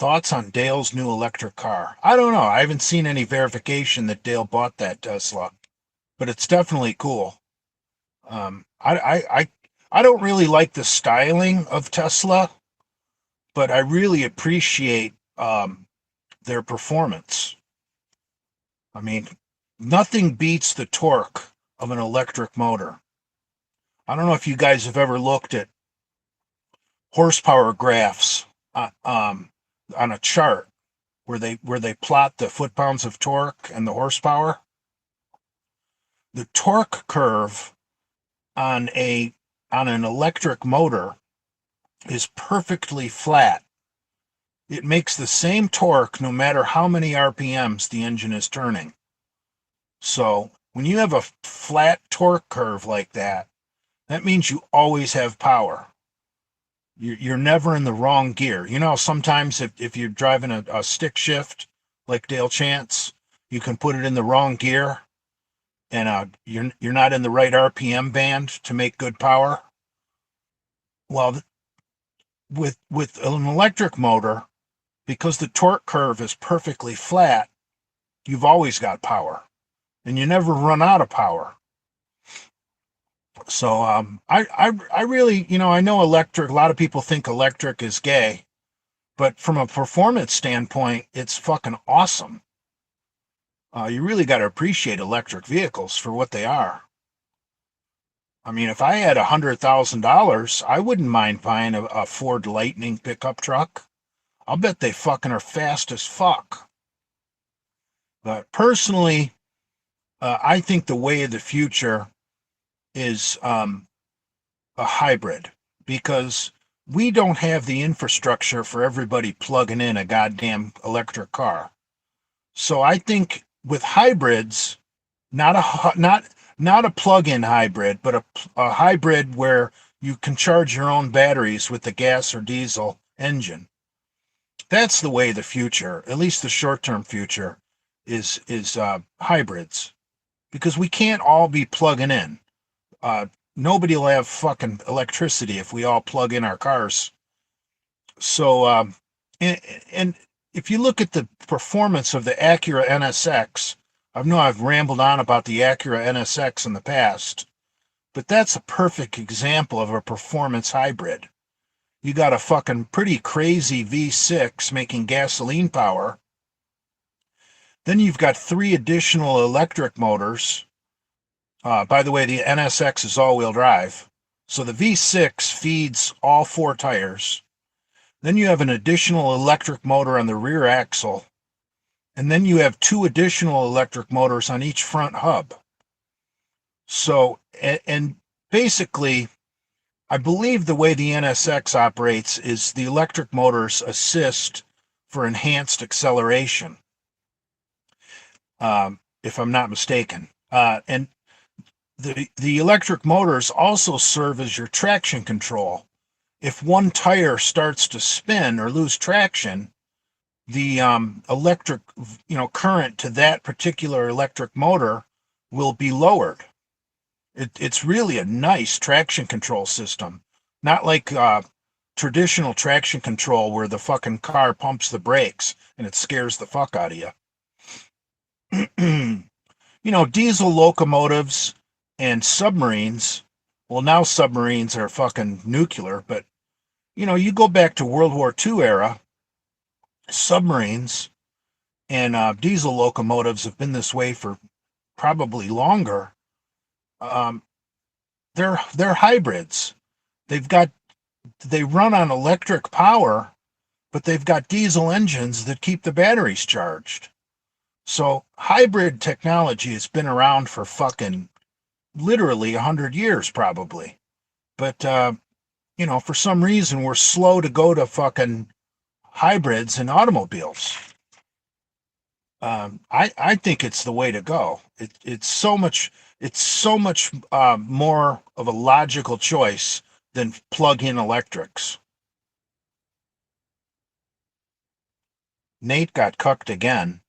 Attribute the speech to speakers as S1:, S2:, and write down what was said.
S1: Thoughts on Dale's new electric car? I don't know. I haven't seen any verification that Dale bought that Tesla, but it's definitely cool. I don't really like the styling of Tesla, but I really appreciate their performance. I mean, nothing beats the torque of an electric motor. I don't know if you guys have ever looked at horsepower graphs on a chart where they plot the foot-pounds of torque and the horsepower. The torque curve on an electric motor is perfectly flat. It makes the same torque no matter how many RPMs the engine is turning. So when you have a flat torque curve like that, that means you always have power. You're never in the wrong gear. You know, sometimes if you're driving a stick shift like Dale Chance, you can put it in the wrong gear and you're not in the right RPM band to make good power. Well, with an electric motor, because the torque curve is perfectly flat, you've always got power, and you never run out of power. So I really, I know electric. A lot of people think electric is gay, but from a performance standpoint, it's fucking awesome. You really got to appreciate electric vehicles for what they are. I mean, if I had $100,000, I wouldn't mind buying a Ford Lightning pickup truck. I'll bet they fucking are fast as fuck. But personally, I think the way of the future is a hybrid, because we don't have the infrastructure for everybody plugging in a goddamn electric car. So I think with hybrids, not a plug-in hybrid, but a hybrid where you can charge your own batteries with the gas or diesel engine. That's the way of the future, at least the short-term future, is hybrids, because we can't all be plugging in. Nobody will have fucking electricity if we all plug in our cars. So, and if you look at the performance of the Acura NSX, I know I've rambled on about the Acura NSX in the past, but that's a perfect example of a performance hybrid. You got a fucking pretty crazy V6 making gasoline power. Then you've got 3 additional electric motors. By the way, the NSX is all-wheel drive. So the V6 feeds all 4 tires. Then you have an additional electric motor on the rear axle. And then you have 2 additional electric motors on each front hub. So, and basically, I believe the way the NSX operates is the electric motors assist for enhanced acceleration, if I'm not mistaken. And the electric motors also serve as your traction control. If one tire starts to spin or lose traction, the electric, current to that particular electric motor will be lowered. It's really a nice traction control system, not like traditional traction control where the fucking car pumps the brakes and it scares the fuck out of you. Diesel locomotives and submarines, well, now submarines are fucking nuclear, but, you go back to World War II era, submarines and diesel locomotives have been this way for probably longer. They're hybrids. They run on electric power, but they've got diesel engines that keep the batteries charged. So hybrid technology has been around for fucking literally 100 years probably. But, for some reason we're slow to go to fucking hybrids in automobiles. I think it's the way to go. It's so much more of a logical choice than plug-in electrics. Nate got cucked again.